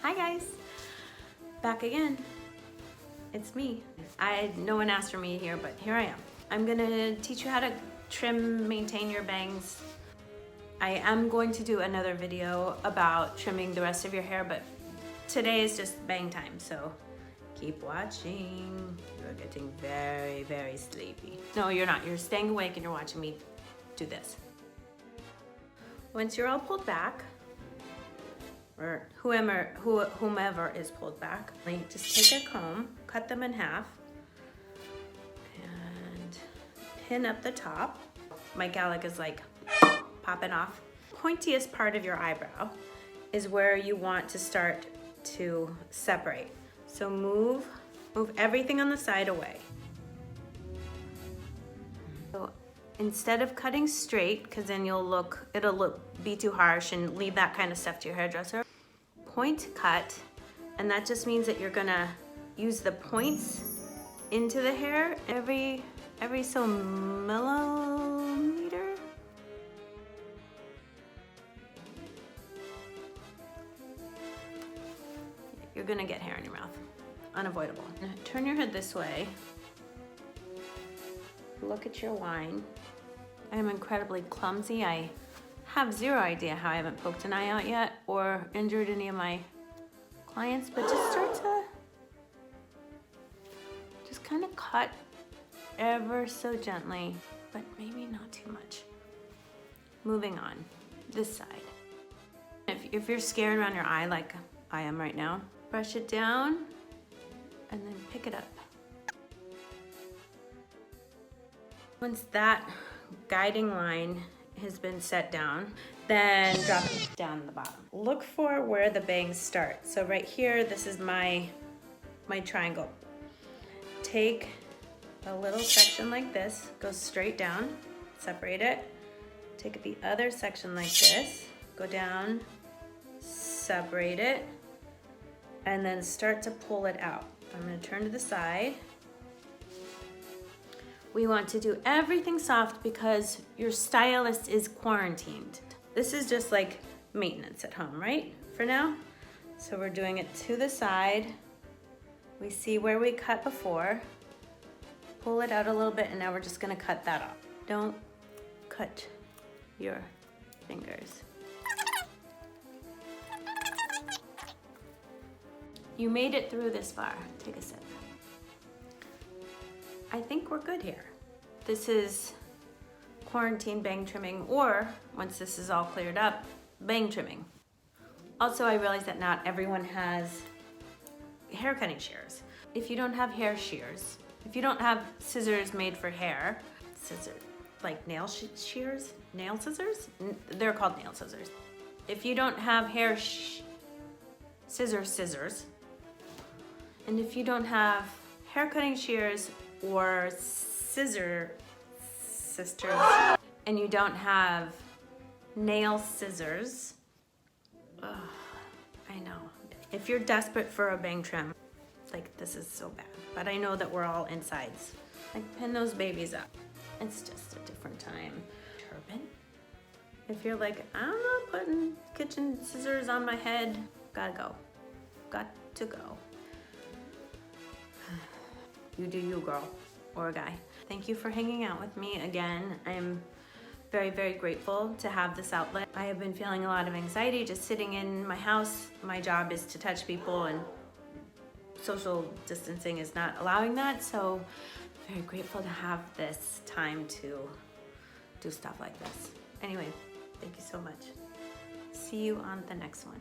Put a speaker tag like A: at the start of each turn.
A: Hi guys, back again. It's me. No one asked for me here, but here I am. I'm gonna teach you how to trim, maintain your bangs. I am going to do another video about trimming the rest of your hair, but today is just bang time, so keep watching. You're getting very, very sleepy. No, you're not. You're staying awake and you're watching me do this. Once you're all pulled back, or whomever is pulled back, just take a comb, cut them in half, and pin up the top. My gallic is like popping off. Pointiest part of your eyebrow is where you want to start to separate. So move everything on the side away. So instead of cutting straight, because then it'll be too harsh and leave that kind of stuff to your hairdresser, point cut, and that just means that you're gonna use the points into the hair every so millimeter. You're gonna get hair in your mouth, unavoidable. Turn your head this way. Look at your line. I am incredibly clumsy. I have zero idea how I haven't poked an eye out yet or injured any of my clients, but just start to kind of cut ever so gently, but maybe not too much. Moving on, this side. If you're scared around your eye like I am right now, brush it down and then pick it up. Once that guiding line has been set down, then drop it down the bottom. Look for where the bangs start. So right here, this is my triangle. Take a little section like this, go straight down, separate it. Take the other section like this, go down, separate it, and then start to pull it out. I'm gonna turn to the side. We want to do everything soft because your stylist is quarantined. This is just like maintenance at home, right? For now. So we're doing it to the side. We see where we cut before. Pull it out a little bit, and now we're just gonna cut that off. Don't cut your fingers. You made it through this far. Take a sip. I think we're good here. This is quarantine bang trimming, or once this is all cleared up, bang trimming. Also, I realize that not everyone has hair cutting shears. If you don't have hair shears, if you don't have scissors made for hair, scissors, like nail shears, nail scissors? They're called nail scissors. If you don't have hair scissors, and if you don't have hair cutting shears or sisters, and you don't have nail scissors, I know. If you're desperate for a bang trim, like this is so bad, but I know that we're all insides. Like pin those babies up. It's just a different time. Turban. If you're like, I'm not putting kitchen scissors on my head, gotta go. Got to go. You do you, girl, or a guy. Thank you for hanging out with me again. I'm very, very grateful to have this outlet. I have been feeling a lot of anxiety just sitting in my house. My job is to touch people, and social distancing is not allowing that, so very grateful to have this time to do stuff like this. Anyway, thank you so much. See you on the next one.